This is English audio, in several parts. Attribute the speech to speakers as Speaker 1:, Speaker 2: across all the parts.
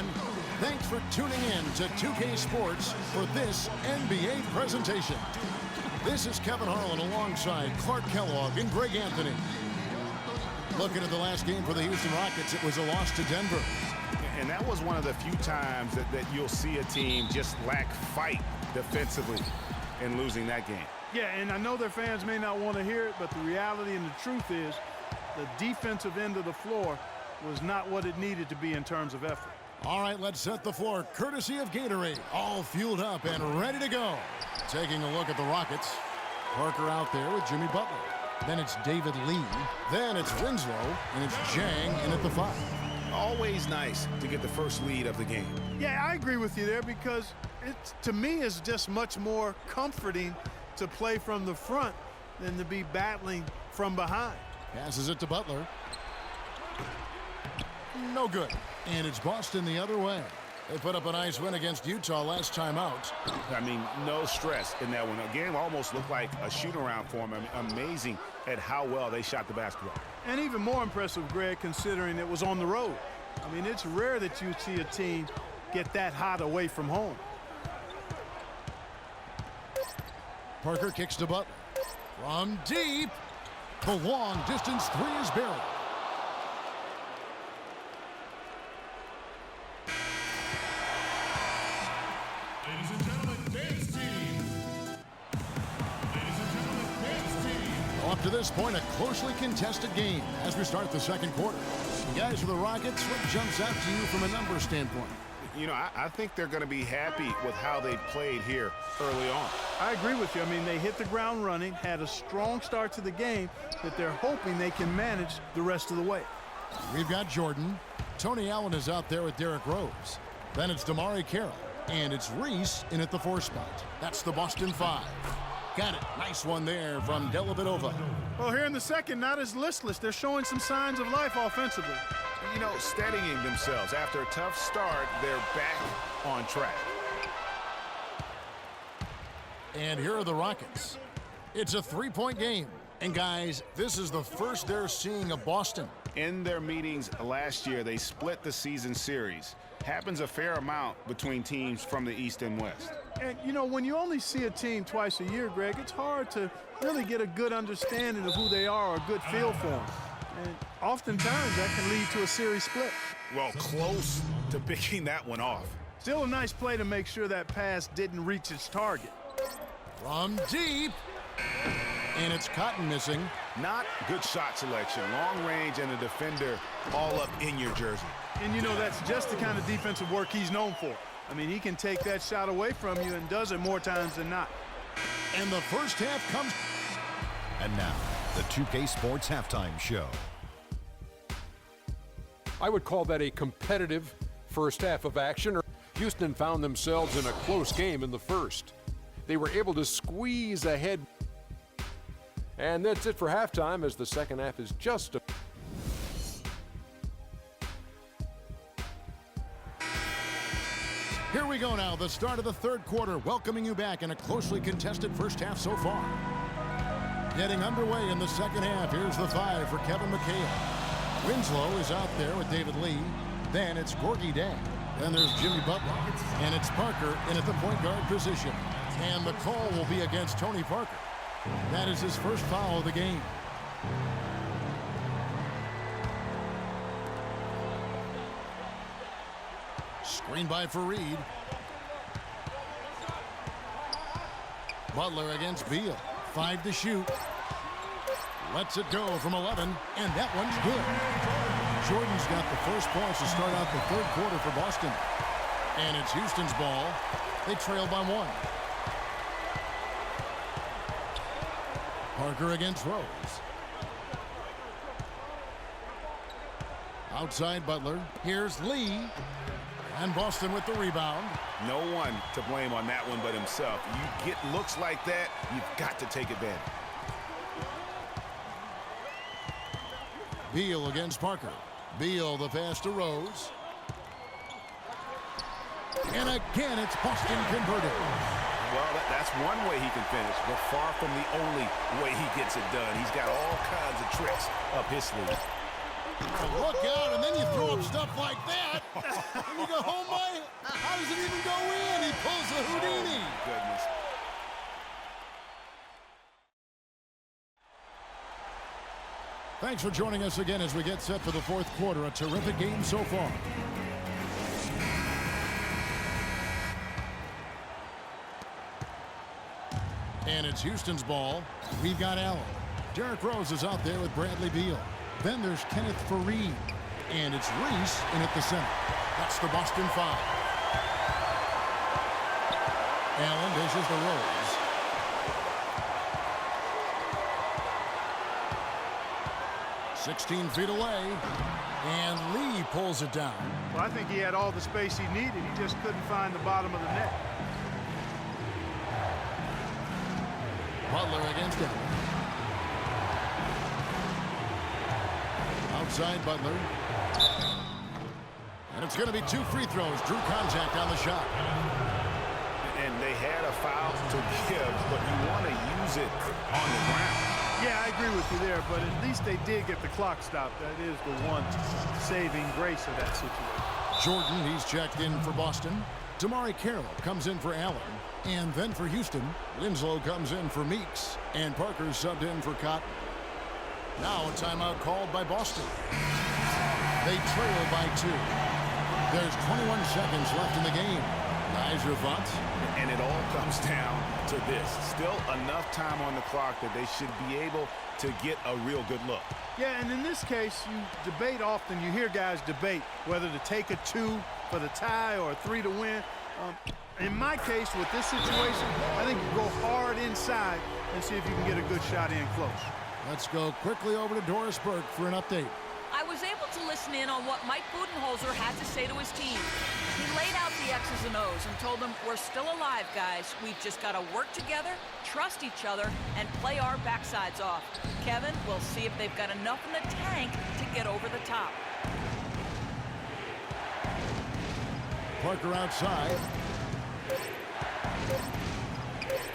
Speaker 1: everyone. Thanks for tuning in to 2K Sports for this NBA presentation. This is Kevin Harlan alongside Clark Kellogg and Greg Anthony. Looking at the last game for the Houston Rockets, it was a loss to Denver.
Speaker 2: And that was one of the few times that you'll see a team just lack fight defensively in losing that game.
Speaker 3: Yeah, and I know their fans may not want to hear it, but the reality and the truth is the defensive end of the floor was not what it needed to be in terms of effort.
Speaker 1: All right, let's set the floor courtesy of Gatorade. All fueled up and ready to go. Taking a look at the Rockets. Parker out there with Jimmy Butler. Then it's David Lee. Then it's Winslow, and it's Jang in at the 5.
Speaker 2: Always nice to get the first lead of the game.
Speaker 3: Yeah, I agree with you there because it, to me, is just much more comforting to play from the front than to be battling from behind.
Speaker 1: Passes it to Butler. No good. And it's Boston the other way. They put up a nice win against Utah last time out.
Speaker 2: I mean, no stress in that one. The game almost looked like a shoot-around for them. I mean, amazing at how well they shot the basketball.
Speaker 3: And even more impressive, Greg, considering it was on the road. I mean, it's rare that you see a team get that hot away from home.
Speaker 1: Parker kicks to Butler. From deep. The long distance 3 is buried.
Speaker 4: Ladies and gentlemen, dance team. Ladies and gentlemen, dance team.
Speaker 1: Up to this point, a closely contested game as we start the second quarter. Guys, for the Rockets, what jumps out to you from a numbers standpoint?
Speaker 2: You know, I think they're going to be happy with how they played here early on.
Speaker 3: I agree with you. I mean, they hit the ground running, had a strong start to the game that they're hoping they can manage the rest of the way.
Speaker 1: We've got Jordan. Tony Allen is out there with Derrick Rose. Then it's Damari Carroll. And it's Reese in at the 4 spot. That's the Boston 5. Got it. Nice one there from Dellavedova.
Speaker 3: Well, here in the second, not as listless. They're showing some signs of life offensively.
Speaker 2: You know, steadying themselves. After a tough start, they're back on track.
Speaker 1: And here are the Rockets. It's a 3-point game. And guys, this is the first they're seeing of Boston.
Speaker 2: In their meetings last year, they split the season series. Happens a fair amount between teams from the East and West.
Speaker 3: And, you know, when you only see a team twice a year, Greg, it's hard to really get a good understanding of who they are or a good feel for them. And oftentimes that can lead to a series split.
Speaker 2: Well, close to picking that one off.
Speaker 3: Still a nice play to make sure that pass didn't reach its target.
Speaker 1: From deep. And it's Cotton missing.
Speaker 2: Not good shot selection. Long range and a defender all up in your jersey.
Speaker 3: And, you know, that's just the kind of defensive work he's known for. I mean, he can take that shot away from you and does it more times than not.
Speaker 1: And the first half comes.
Speaker 5: And now, the 2K Sports Halftime Show.
Speaker 6: I would call that a competitive first half of action. Houston found themselves in a close game in the first. They were able to squeeze ahead. And that's it for halftime as the second half is just a...
Speaker 1: Here we go now, the start of the third quarter, welcoming you back in a closely contested first half so far. Getting underway in the second half, here's the 5 for Kevin McHale. Winslow is out there with David Lee. Then it's Gorgui Dieng. Then there's Jimmy Butler. And it's Parker in at the point guard position. And the call will be against Tony Parker. That is his first foul of the game. Screen by Fareed. Butler against Beal. 5 to shoot. Lets it go from 11, and that one's good. Jordan's got the first points to start out the third quarter for Boston. And it's Houston's ball. They trail by 1. Parker against Rose. Outside Butler. Here's Lee. And Boston with the rebound.
Speaker 2: No one to blame on that one but himself. You get looks like that, you've got to take advantage.
Speaker 1: Beal against Parker. Beal the pass to Rose. And again, it's Boston converted.
Speaker 2: Well, that's one way he can finish, but far from the only way he gets it done. He's got all kinds of tricks up his sleeve.
Speaker 1: Oh, look out, and then you throw up stuff like that. And you go, oh my, how does it even go in? He pulls the Houdini.
Speaker 2: Oh, goodness.
Speaker 1: Thanks for joining us again as we get set for the fourth quarter. A terrific game so far. And it's Houston's ball. We've got Allen. Derrick Rose is out there with Bradley Beal. Then there's Kenneth Faried. And it's Reese in at the center. That's the Boston Five. Allen dishes to Rose. "16 feet away, and Lee pulls it down."
Speaker 3: Well, I think he had all the space he needed. He just couldn't find the bottom of the net.
Speaker 1: Butler against Allen. Outside Butler. And it's going to be 2 free throws. Drew contact on the shot.
Speaker 2: And they had a foul to give, but you want to use it on the ground.
Speaker 3: Yeah, I agree with you there, but at least they did get the clock stopped. That is the one saving grace of that situation.
Speaker 1: Jordan, he's checked in for Boston. Damari Carroll comes in for Allen. And then for Houston, Winslow comes in for Meeks. And Parker's subbed in for Cotton. Now a timeout called by Boston. They trail by 2. There's 21 seconds left in the game. Guys, your thoughts?
Speaker 2: And it all comes down to this. Still enough time on the clock that they should be able to get a real good look.
Speaker 3: Yeah, and in this case, you debate often. You hear guys debate whether to take a 2 for the tie or a 3 to win. In my case, with this situation, I think you go hard inside and see if you can get a good shot in close.
Speaker 1: Let's go quickly over to Doris Burke for an update.
Speaker 7: I was able to listen in on what Mike Budenholzer had to say to his team. He laid out the X's and O's and told them, we're still alive, guys. We've just got to work together, trust each other, and play our backsides off. Kevin, we'll see if they've got enough in the tank to get over the top.
Speaker 1: Parker outside.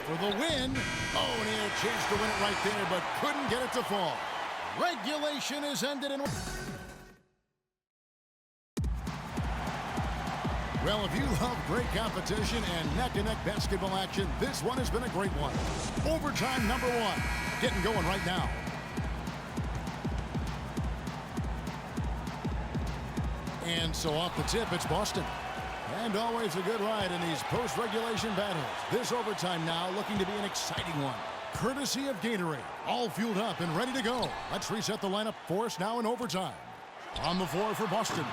Speaker 1: For the win. Oh, and he had a chance to win it right there, but couldn't get it to fall. Regulation is ended in... Well, if you love great competition and neck-to-neck basketball action, this one has been a great one. Overtime number 1. Getting going right now. And so off the tip, it's Boston. And always a good ride in these post-regulation battles. This overtime now looking to be an exciting one. Courtesy of Gatorade. All fueled up and ready to go. Let's reset the lineup for us now in overtime. On the floor for Boston.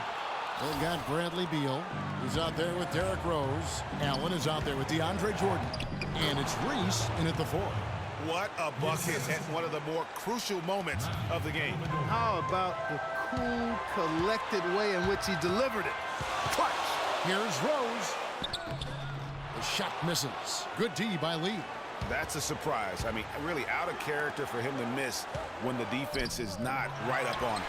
Speaker 1: They've got Bradley Beal. He's out there with Derrick Rose. Allen is out there with DeAndre Jordan. And it's Reese in at the 4.
Speaker 2: What a bucket at one of the more crucial moments of the game.
Speaker 3: How about the cool, collected way in which he delivered it? Clutch.
Speaker 1: Here's Rose. The shot misses. Good D by Lee.
Speaker 2: That's a surprise. I mean, really out of character for him to miss when the defense is not right up on it.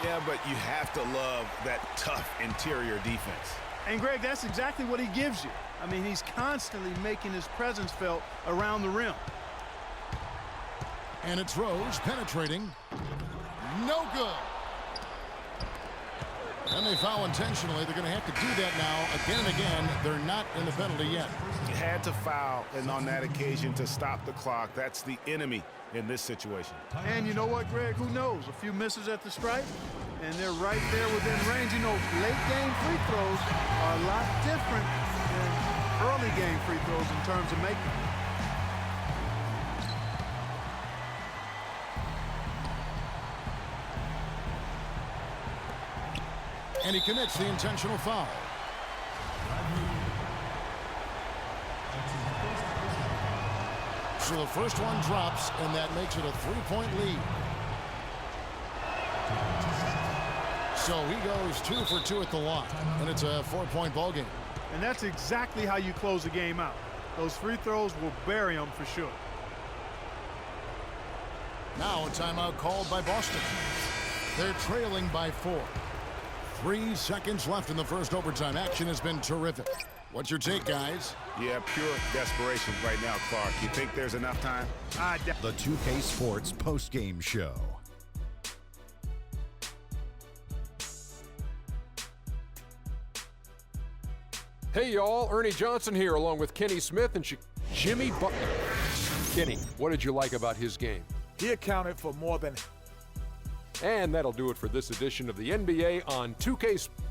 Speaker 2: Yeah, but you have to love that tough interior defense.
Speaker 3: And, Greg, that's exactly what he gives you. I mean, he's constantly making his presence felt around the rim.
Speaker 1: And it's Rose penetrating. No good. And they foul intentionally. They're going to have to do that now again and again. They're not in the penalty yet.
Speaker 2: You had to foul, and on that occasion to stop the clock. That's the enemy in this situation.
Speaker 3: And you know what, Greg? Who knows? A few misses at the stripe, and they're right there within range. You know, late-game free throws are a lot different than early-game free throws in terms of making.
Speaker 1: And he commits the intentional foul. So the first one drops, and that makes it a 3-point lead. So he goes 2 for 2 at the line, and it's a 4-point ball game.
Speaker 3: And that's exactly how you close the game out. Those free throws will bury them for sure.
Speaker 1: Now a timeout called by Boston. They're trailing by 4. 3 seconds left in the first overtime. Action has been terrific. What's your take, guys?
Speaker 2: Yeah, pure desperation right now, Clark. You think there's enough time?
Speaker 5: The 2K Sports postgame show.
Speaker 6: Hey, y'all. Ernie Johnson here, along with Kenny Smith and Jimmy Butler. Kenny, what did you like about his game?
Speaker 8: He accounted for more than...
Speaker 6: And that'll do it for this edition of the NBA on 2K Sports.